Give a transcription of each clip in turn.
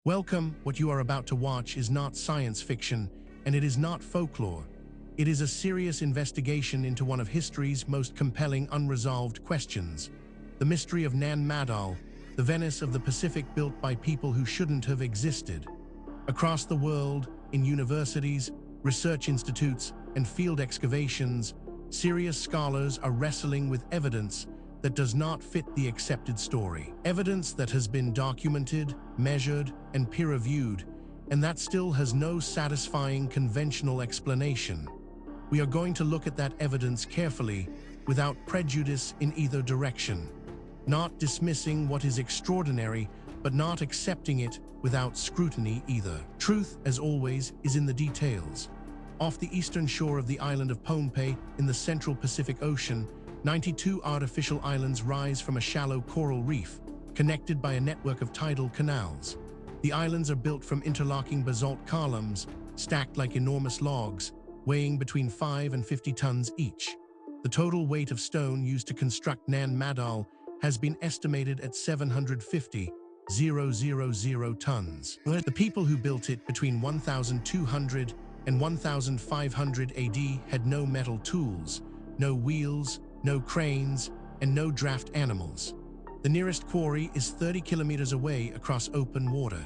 Welcome. What you are about to watch is not science fiction, and it is not folklore. It is a serious investigation into one of history's most compelling unresolved questions. The mystery of Nan Madol, the Venice of the Pacific built by people who shouldn't have existed. Across the world, in universities, research institutes, and field excavations, serious scholars are wrestling with evidence that does not fit the accepted story. Evidence that has been documented, measured, and peer-reviewed, and that still has no satisfying conventional explanation. We are going to look at that evidence carefully, without prejudice in either direction. Not dismissing what is extraordinary, but not accepting it without scrutiny either. Truth, as always, is in the details. Off the eastern shore of the island of Pohnpei in the central Pacific Ocean, 92 artificial islands rise from a shallow coral reef, connected by a network of tidal canals. The islands are built from interlocking basalt columns, stacked like enormous logs, weighing between 5 and 50 tons each. The total weight of stone used to construct Nan Madol has been estimated at 750,000 tons. The people who built it between 1200 and 1500 AD had no metal tools, no wheels, no cranes, and no draft animals. The nearest quarry is 30 kilometers away across open water.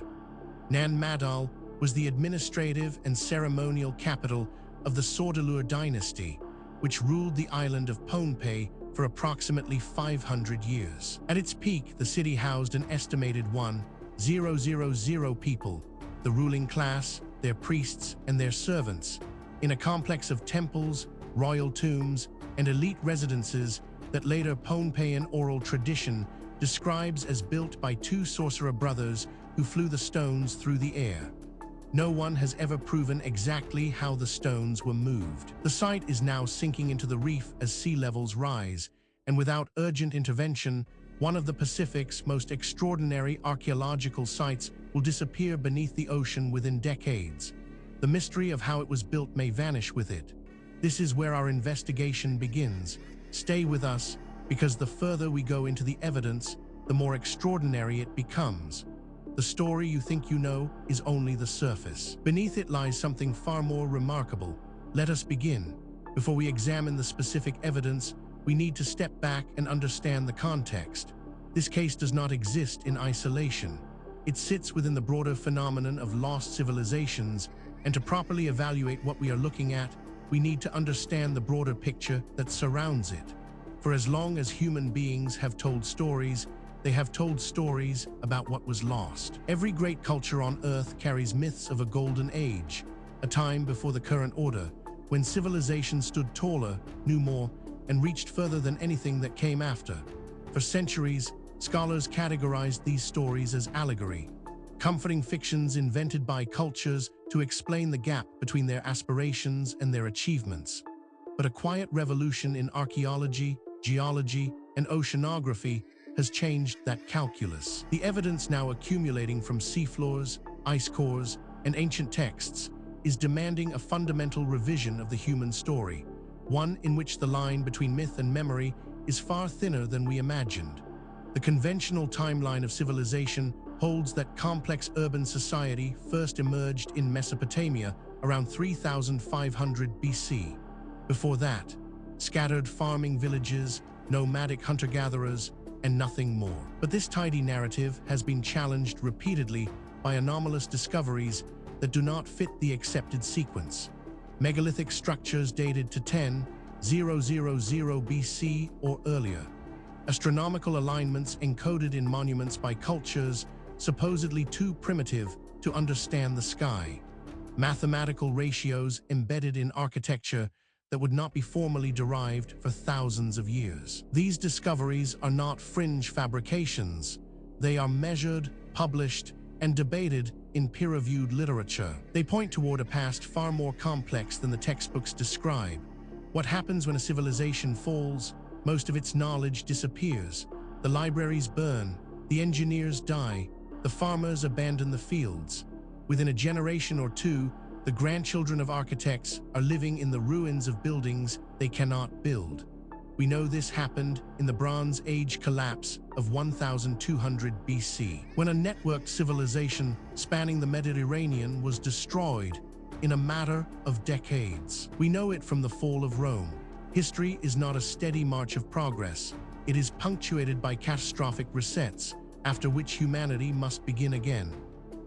Nan Madol was the administrative and ceremonial capital of the Saudeleur dynasty, which ruled the island of Pohnpei for approximately 500 years. At its peak, the city housed an estimated 1,000 people, the ruling class, their priests, and their servants, in a complex of temples, royal tombs, and elite residences that later Pohnpeian oral tradition describes as built by two sorcerer brothers who flew the stones through the air. No one has ever proven exactly how the stones were moved. The site is now sinking into the reef as sea levels rise, and without urgent intervention, one of the Pacific's most extraordinary archaeological sites will disappear beneath the ocean within decades. The mystery of how it was built may vanish with it. This is where our investigation begins. Stay with us, because the further we go into the evidence, the more extraordinary it becomes. The story you think you know is only the surface. Beneath it lies something far more remarkable. Let us begin. Before we examine the specific evidence, we need to step back and understand the context. This case does not exist in isolation. It sits within the broader phenomenon of lost civilizations, and to properly evaluate what we are looking at, we need to understand the broader picture that surrounds it. For as long as human beings have told stories, they have told stories about what was lost. Every great culture on Earth carries myths of a golden age, a time before the current order, when civilization stood taller, knew more, and reached further than anything that came after. For centuries, scholars categorized these stories as allegory, comforting fictions invented by cultures to explain the gap between their aspirations and their achievements. But a quiet revolution in archaeology, geology, and oceanography has changed that calculus. The evidence now accumulating from seafloors, ice cores, and ancient texts is demanding a fundamental revision of the human story, one in which the line between myth and memory is far thinner than we imagined. The conventional timeline of civilization holds that complex urban society first emerged in Mesopotamia around 3500 BC. Before that, scattered farming villages, nomadic hunter-gatherers, and nothing more. But this tidy narrative has been challenged repeatedly by anomalous discoveries that do not fit the accepted sequence. Megalithic structures dated to 10,000 BC or earlier. Astronomical alignments encoded in monuments by cultures supposedly too primitive to understand the sky. Mathematical ratios embedded in architecture that would not be formally derived for thousands of years. These discoveries are not fringe fabrications. They are measured, published, and debated in peer-reviewed literature. They point toward a past far more complex than the textbooks describe. What happens when a civilization falls? Most of its knowledge disappears. The libraries burn, the engineers die, the farmers abandon the fields. Within a generation or two, the grandchildren of architects are living in the ruins of buildings they cannot build. We know this happened in the Bronze Age collapse of 1200 BC, when a networked civilization spanning the Mediterranean was destroyed in a matter of decades. We know it from the fall of Rome. History is not a steady march of progress. It is punctuated by catastrophic resets, after which humanity must begin again.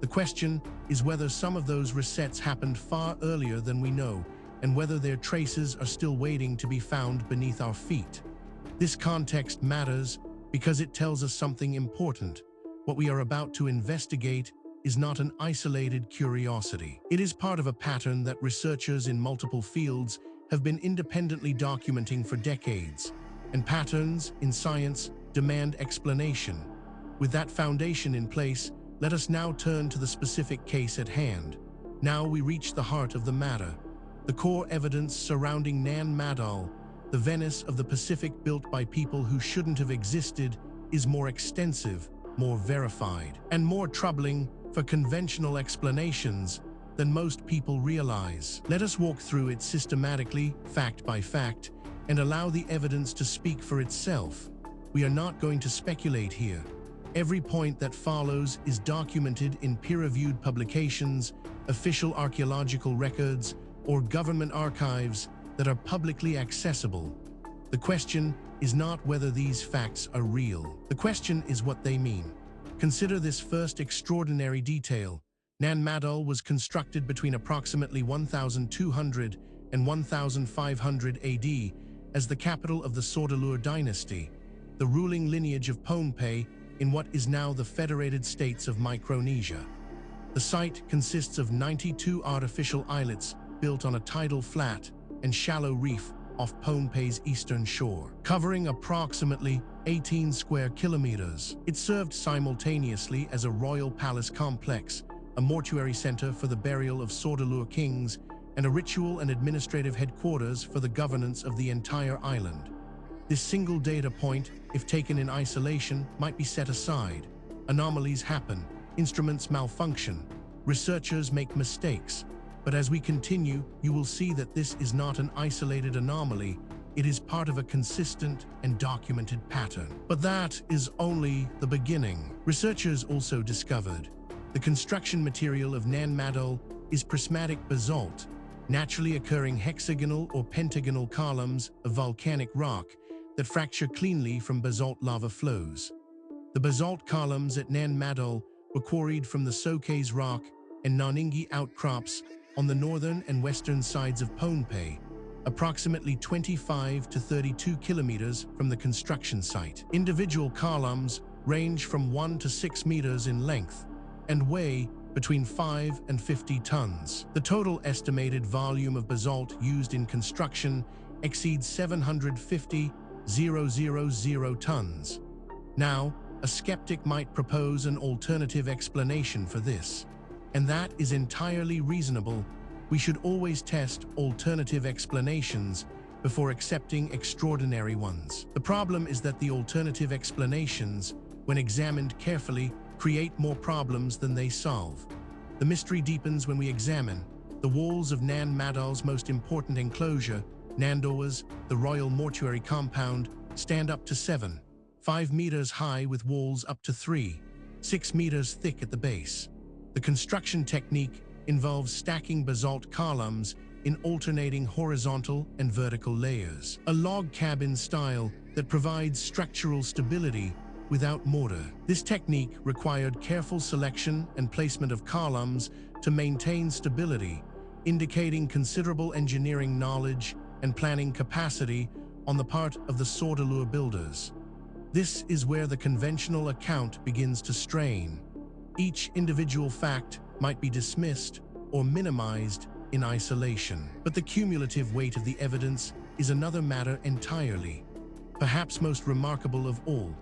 The question is whether some of those resets happened far earlier than we know, and whether their traces are still waiting to be found beneath our feet. This context matters because it tells us something important. What we are about to investigate is not an isolated curiosity. It is part of a pattern that researchers in multiple fields have been independently documenting for decades, and patterns in science demand explanation. With that foundation in place, let us now turn to the specific case at hand. Now we reach the heart of the matter. The core evidence surrounding Nan Madol, the Venice of the Pacific built by people who shouldn't have existed, is more extensive, more verified, and more troubling for conventional explanations than most people realize. Let us walk through it systematically, fact by fact, and allow the evidence to speak for itself. We are not going to speculate here. Every point that follows is documented in peer-reviewed publications, official archaeological records, or government archives that are publicly accessible. The question is not whether these facts are real. The question is what they mean. Consider this first extraordinary detail. Nan Madol was constructed between approximately 1200 and 1500 AD as the capital of the Saudeleur dynasty, the ruling lineage of Pohnpei in what is now the Federated States of Micronesia. The site consists of 92 artificial islets built on a tidal flat and shallow reef off Pohnpei's eastern shore, covering approximately 18 square kilometers. It served simultaneously as a royal palace complex, a mortuary center for the burial of Saudeleur kings, and a ritual and administrative headquarters for the governance of the entire island. This single data point, if taken in isolation, might be set aside. Anomalies happen, instruments malfunction, researchers make mistakes. But as we continue, you will see that this is not an isolated anomaly. It is part of a consistent and documented pattern. But that is only the beginning. Researchers also discovered the construction material of Nan Madol is prismatic basalt, naturally occurring hexagonal or pentagonal columns of volcanic rock that fracture cleanly from basalt lava flows. The basalt columns at Nan Madol were quarried from the Socays rock and Naningi outcrops on the northern and western sides of Pohnpei, approximately 25 to 32 kilometers from the construction site. Individual columns range from 1 to 6 meters in length and weigh between 5 and 50 tons. The total estimated volume of basalt used in construction exceeds 750,000 tons. Now, a skeptic might propose an alternative explanation for this, and that is entirely reasonable. We should always test alternative explanations before accepting extraordinary ones. The problem is that the alternative explanations, when examined carefully, create more problems than they solve. The mystery deepens when we examine the walls of Nan Madol's most important enclosure, Nandoa's, the royal mortuary compound, stand up to 5 meters high with walls up to 6 meters thick at the base. The construction technique involves stacking basalt columns in alternating horizontal and vertical layers, a log cabin style that provides structural stability without mortar. This technique required careful selection and placement of columns to maintain stability, indicating considerable engineering knowledge and planning capacity on the part of the Saudeleur builders. This is where the conventional account begins to strain. Each individual fact might be dismissed or minimized in isolation. But the cumulative weight of the evidence is another matter entirely. Perhaps most remarkable of all,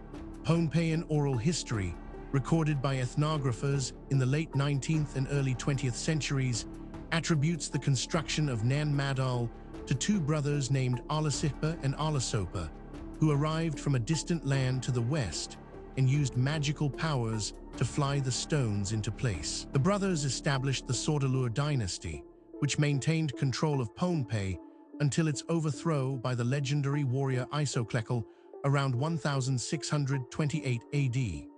Pohnpeian oral history, recorded by ethnographers in the late 19th and early 20th centuries, attributes the construction of Nan Madol to two brothers named Alasihpa and Alasopa, who arrived from a distant land to the west and used magical powers to fly the stones into place. The brothers established the Saudeleur dynasty, which maintained control of Pohnpei until its overthrow by the legendary warrior Isoklekel around 1628 AD.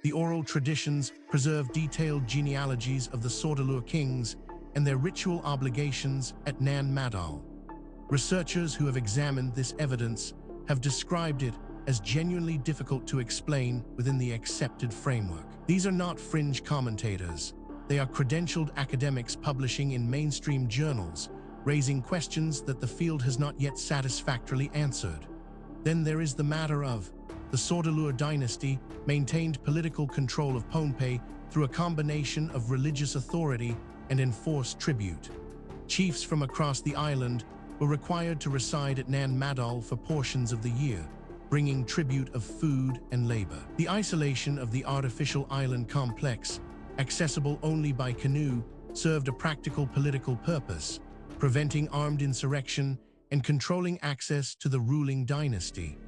The oral traditions preserve detailed genealogies of the Saudeleur kings and their ritual obligations at Nan Madol. Researchers who have examined this evidence have described it as genuinely difficult to explain within the accepted framework. These are not fringe commentators. They are credentialed academics publishing in mainstream journals, raising questions that the field has not yet satisfactorily answered. Then there is the matter of the Saudeleur dynasty maintained political control of Pohnpei through a combination of religious authority and enforced tribute. Chiefs from across the island were required to reside at Nan Madol for portions of the year, bringing tribute of food and labor. The isolation of the artificial island complex, accessible only by canoe, served a practical political purpose, preventing armed insurrection and controlling access to the ruling dynasty.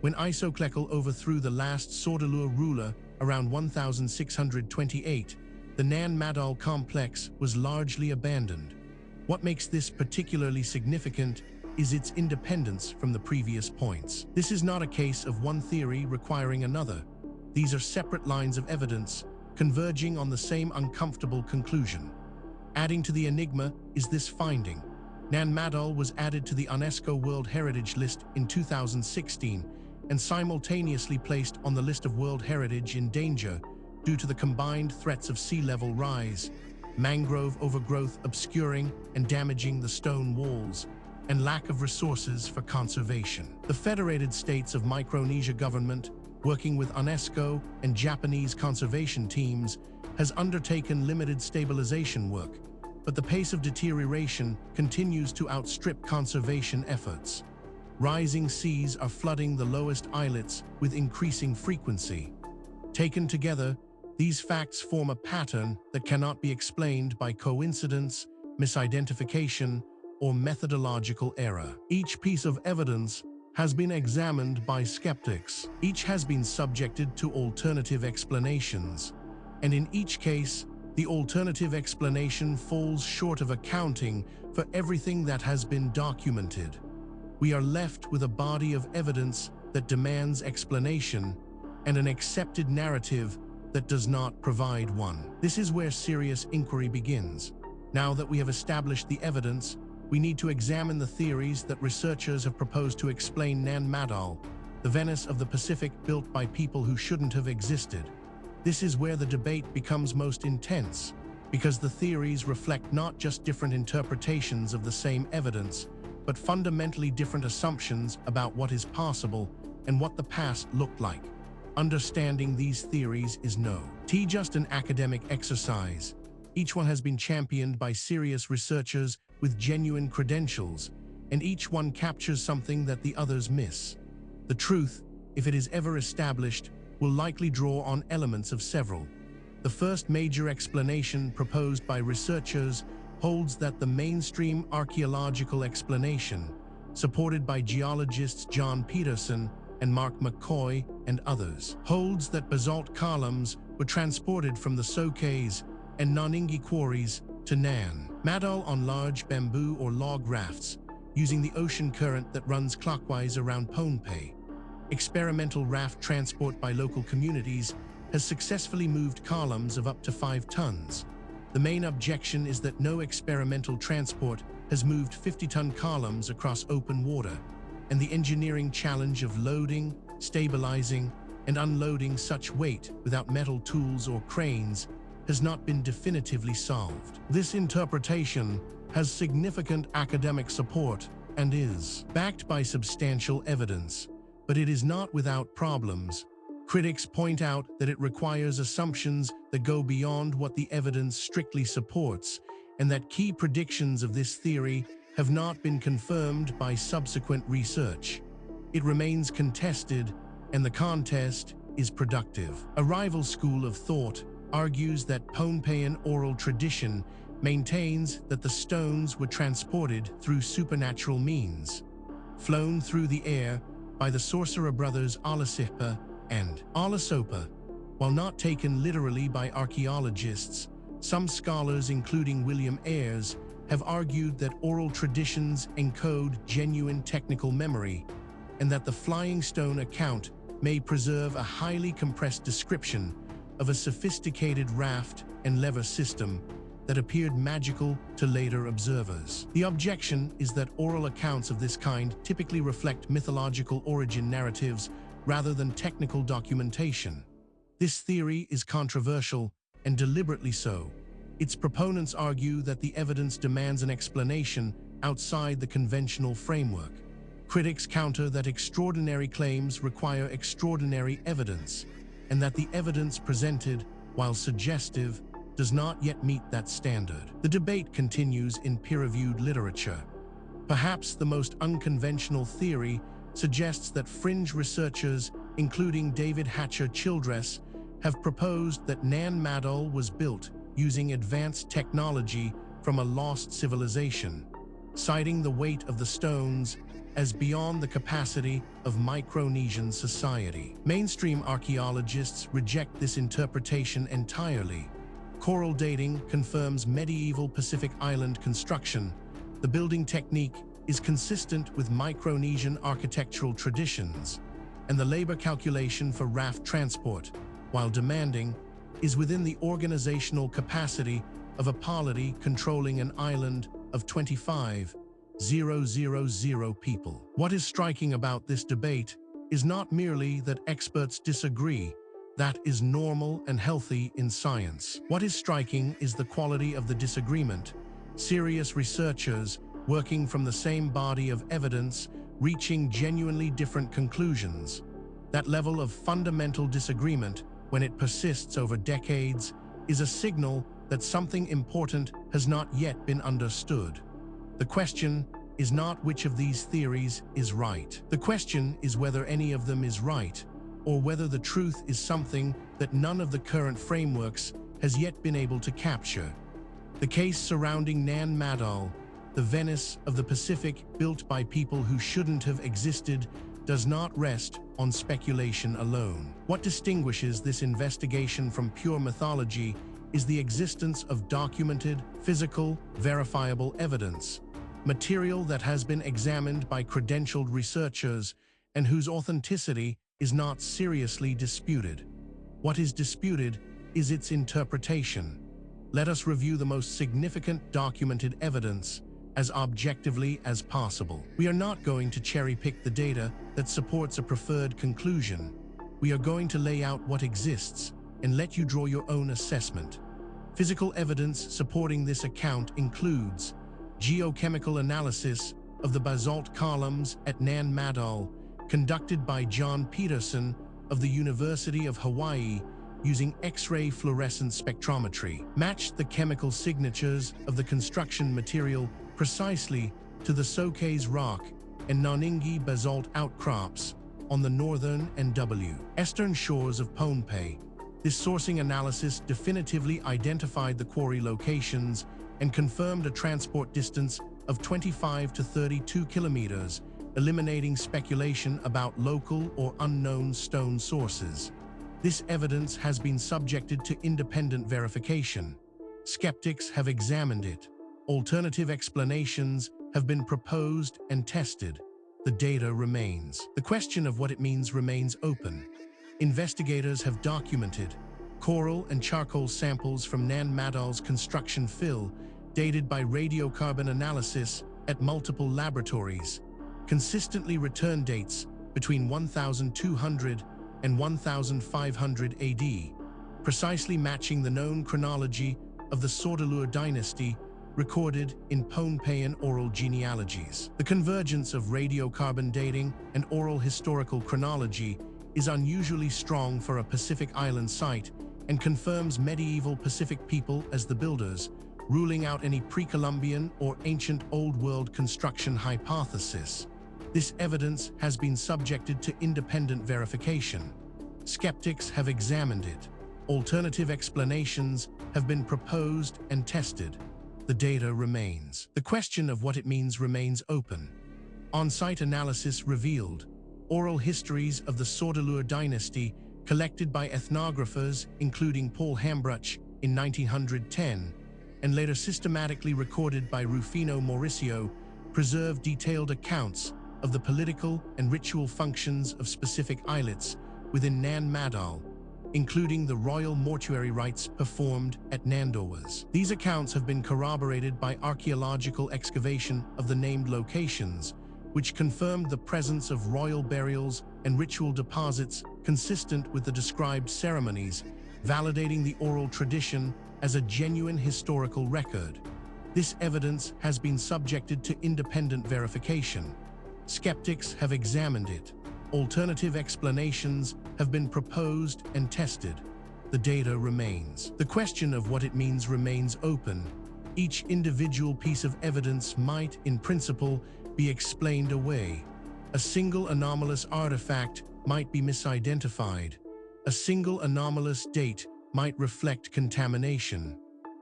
When Isoklekel overthrew the last Saudeleur ruler around 1628, the Nan Madol complex was largely abandoned. What makes this particularly significant is its independence from the previous points. This is not a case of one theory requiring another. These are separate lines of evidence converging on the same uncomfortable conclusion. Adding to the enigma is this finding. Nan Madol was added to the UNESCO World Heritage List in 2016 and simultaneously placed on the list of World Heritage in danger due to the combined threats of sea level rise, mangrove overgrowth obscuring and damaging the stone walls, and lack of resources for conservation. The Federated States of Micronesia government, working with UNESCO and Japanese conservation teams, has undertaken limited stabilization work, but the pace of deterioration continues to outstrip conservation efforts. Rising seas are flooding the lowest islets with increasing frequency. Taken together, these facts form a pattern that cannot be explained by coincidence, misidentification, or methodological error. Each piece of evidence has been examined by skeptics. Each has been subjected to alternative explanations, and in each case, the alternative explanation falls short of accounting for everything that has been documented. We are left with a body of evidence that demands explanation and an accepted narrative that does not provide one. This is where serious inquiry begins. Now that we have established the evidence, we need to examine the theories that researchers have proposed to explain Nan Madol, the Venice of the Pacific built by people who shouldn't have existed. This is where the debate becomes most intense, because the theories reflect not just different interpretations of the same evidence, but fundamentally different assumptions about what is possible and what the past looked like. Understanding these theories is just an academic exercise. Each one has been championed by serious researchers with genuine credentials, and each one captures something that the others miss. The truth, if it is ever established, will likely draw on elements of several. The first major explanation proposed by researchers holds that the mainstream archaeological explanation, supported by geologists John Peterson and Mark McCoy and others, holds that basalt columns were transported from the Saudeleur and Naninghi quarries to Nan Madol on large bamboo or log rafts, using the ocean current that runs clockwise around Pohnpei. Experimental raft transport by local communities has successfully moved columns of up to 5 tons. The main objection is that no experimental transport has moved 50-ton columns across open water, and the engineering challenge of loading, stabilizing, and unloading such weight without metal tools or cranes has not been definitively solved. This interpretation has significant academic support and is backed by substantial evidence, but it is not without problems. Critics point out that it requires assumptions that go beyond what the evidence strictly supports, and that key predictions of this theory have not been confirmed by subsequent research. It remains contested, and the contest is productive. A rival school of thought argues that Pohnpeian oral tradition maintains that the stones were transported through supernatural means, flown through the air by the sorcerer brothers Alasipa and Alasopa. While not taken literally by archaeologists, some scholars, including William Ayres, have argued that oral traditions encode genuine technical memory, and that the flying stone account may preserve a highly compressed description of a sophisticated raft and lever system that appeared magical to later observers. The objection is that oral accounts of this kind typically reflect mythological origin narratives rather than technical documentation. This theory is controversial, and deliberately so. Its proponents argue that the evidence demands an explanation outside the conventional framework. Critics counter that extraordinary claims require extraordinary evidence, and that the evidence presented, while suggestive, does not yet meet that standard. The debate continues in peer-reviewed literature. Perhaps the most unconventional theory suggests that fringe researchers, including David Hatcher Childress, have proposed that Nan Madol was built using advanced technology from a lost civilization, citing the weight of the stones as beyond the capacity of Micronesian society. Mainstream archaeologists reject this interpretation entirely. Coral dating confirms medieval Pacific Island construction. The building technique is consistent with Micronesian architectural traditions, and the labor calculation for raft transport, while demanding, is within the organizational capacity of a polity controlling an island of 25,000 people. What is striking about this debate is not merely that experts disagree. That is normal and healthy in science. What is striking is the quality of the disagreement. Serious researchers, working from the same body of evidence, reaching genuinely different conclusions. That level of fundamental disagreement, when it persists over decades, is a signal that something important has not yet been understood. The question is not which of these theories is right. The question is whether any of them is right, or whether the truth is something that none of the current frameworks has yet been able to capture. The case surrounding Nan Madol, the Venice of the Pacific built by people who shouldn't have existed, does not rest on speculation alone. What distinguishes this investigation from pure mythology is the existence of documented, physical, verifiable evidence, material that has been examined by credentialed researchers and whose authenticity is not seriously disputed. What is disputed is its interpretation. Let us review the most significant documented evidence as objectively as possible. We are not going to cherry-pick the data that supports a preferred conclusion. We are going to lay out what exists and let you draw your own assessment. Physical evidence supporting this account includes geochemical analysis of the basalt columns at Nan Madol, conducted by John Peterson of the University of Hawaii using X-ray fluorescence spectrometry, matched the chemical signatures of the construction material precisely to the Sokays rock and Naningi basalt outcrops on the northern and eastern shores of Pohnpei. This sourcing analysis definitively identified the quarry locations and confirmed a transport distance of 25 to 32 kilometers, eliminating speculation about local or unknown stone sources. This evidence has been subjected to independent verification. Skeptics have examined it. Alternative explanations have been proposed and tested. The data remains. The question of what it means remains open. Investigators have documented coral and charcoal samples from Nan Madol's construction fill, dated by radiocarbon analysis at multiple laboratories. Consistently return dates between 1200 and 1500 AD, precisely matching the known chronology of the Saudeleur dynasty recorded in Pohnpeian oral genealogies. The convergence of radiocarbon dating and oral historical chronology is unusually strong for a Pacific Island site and confirms medieval Pacific people as the builders, ruling out any pre-Columbian or ancient Old World construction hypothesis. This evidence has been subjected to independent verification. Skeptics have examined it. Alternative explanations have been proposed and tested. The data remains. The question of what it means remains open. On-site analysis revealed oral histories of the Saudeleur dynasty collected by ethnographers including Paul Hambruch in 1910 and later systematically recorded by Rufino Mauricio, preserve detailed accounts of the political and ritual functions of specific islets within Nan Madol, including the royal mortuary rites performed at Nandowas. These accounts have been corroborated by archaeological excavation of the named locations, which confirmed the presence of royal burials and ritual deposits consistent with the described ceremonies, validating the oral tradition as a genuine historical record. This evidence has been subjected to independent verification. Skeptics have examined it. Alternative explanations have been proposed and tested. The data remains. The question of what it means remains open. Each individual piece of evidence might, in principle, be explained away. A single anomalous artifact might be misidentified. A single anomalous date might reflect contamination.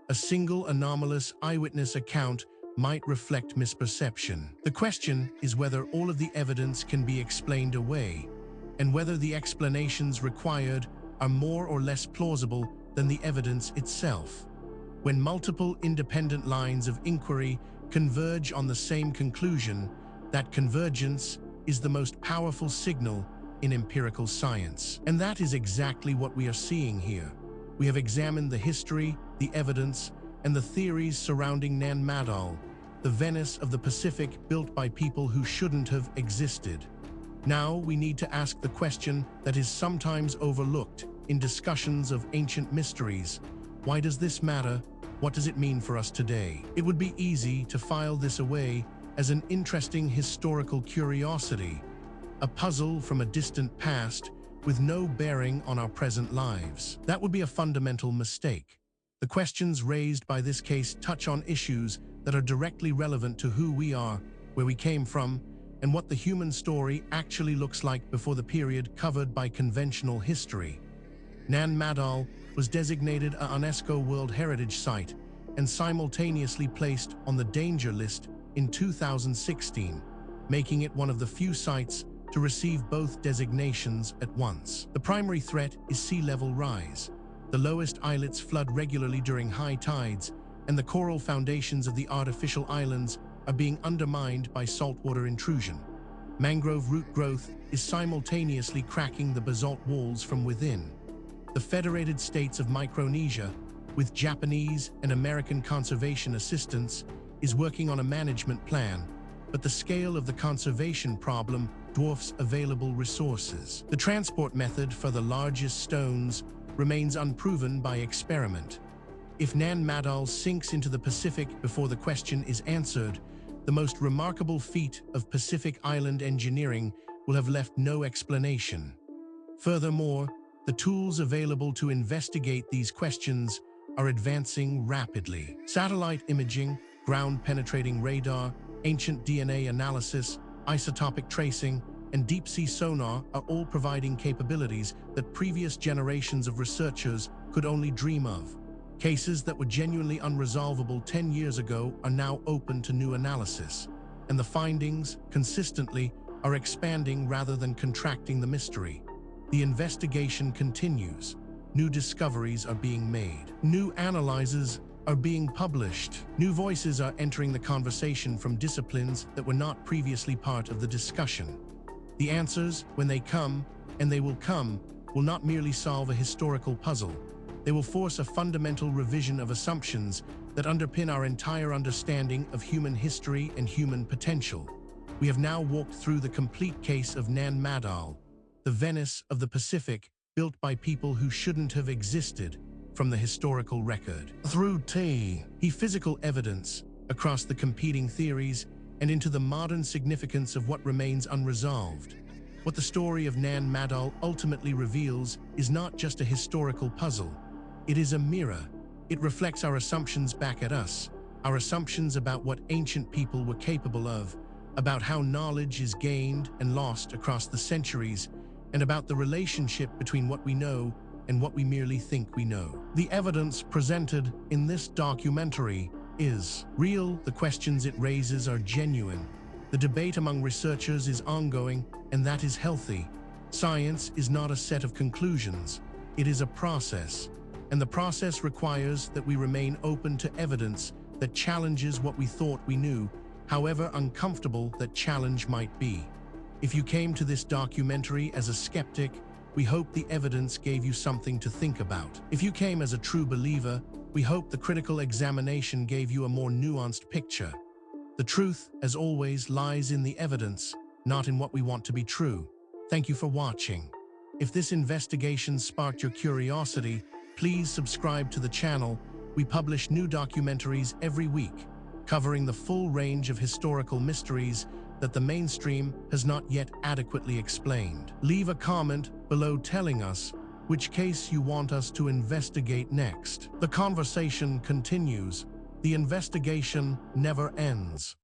A single anomalous eyewitness account might reflect misperception. The question is whether all of the evidence can be explained away, and whether the explanations required are more or less plausible than the evidence itself. When multiple independent lines of inquiry converge on the same conclusion, that convergence is the most powerful signal in empirical science. And that is exactly what we are seeing here. We have examined the history, the evidence, and the theories surrounding Nan Madol, the Venice of the Pacific built by people who shouldn't have existed. Now we need to ask the question that is sometimes overlooked in discussions of ancient mysteries. Why does this matter? What does it mean for us today? It would be easy to file this away as an interesting historical curiosity, a puzzle from a distant past with no bearing on our present lives. That would be a fundamental mistake. The questions raised by this case touch on issues that are directly relevant to who we are, where we came from, and what the human story actually looks like before the period covered by conventional history. Nan Madol was designated a UNESCO World Heritage Site and simultaneously placed on the danger list in 2016, making it one of the few sites to receive both designations at once. The primary threat is sea level rise. The lowest islets flood regularly during high tides, and the coral foundations of the artificial islands are being undermined by saltwater intrusion. Mangrove root growth is simultaneously cracking the basalt walls from within. The federated states of Micronesia, with Japanese and American conservation assistance, is working on a management plan, but the scale of the conservation problem dwarfs available resources. The transport method for the largest stones remains unproven by experiment. If Nan Madol sinks into the Pacific before the question is answered, the most remarkable feat of Pacific Island engineering will have left no explanation. Furthermore, the tools available to investigate these questions are advancing rapidly. Satellite imaging, ground-penetrating radar, ancient DNA analysis, isotopic tracing, and deep-sea sonar are all providing capabilities that previous generations of researchers could only dream of. Cases that were genuinely unresolvable 10 years ago are now open to new analysis, and the findings, consistently, are expanding rather than contracting the mystery. The investigation continues. New discoveries are being made. New analyses are being published. New voices are entering the conversation from disciplines that were not previously part of the discussion. The answers, when they come, and they will come, will not merely solve a historical puzzle. They will force a fundamental revision of assumptions that underpin our entire understanding of human history and human potential. We have now walked through the complete case of Nan Madol, the Venice of the Pacific built by people who shouldn't have existed, from the historical record. Through physical evidence, across the competing theories, and into the modern significance of what remains unresolved. What the story of Nan Madol ultimately reveals is not just a historical puzzle. It is a mirror. It reflects our assumptions back at us, our assumptions about what ancient people were capable of, about how knowledge is gained and lost across the centuries, and about the relationship between what we know and what we merely think we know. The evidence presented in this documentary is real. The questions it raises are genuine. The debate among researchers is ongoing, and that is healthy. Science is not a set of conclusions. It is a process. And the process requires that we remain open to evidence that challenges what we thought we knew, however uncomfortable that challenge might be. If you came to this documentary as a skeptic, we hope the evidence gave you something to think about. If you came as a true believer, we hope the critical examination gave you a more nuanced picture. The truth, as always, lies in the evidence, not in what we want to be true. Thank you for watching. If this investigation sparked your curiosity, please subscribe to the channel. We publish new documentaries every week, covering the full range of historical mysteries that the mainstream has not yet adequately explained. Leave a comment below telling us which case you want us to investigate next. The conversation continues. The investigation never ends.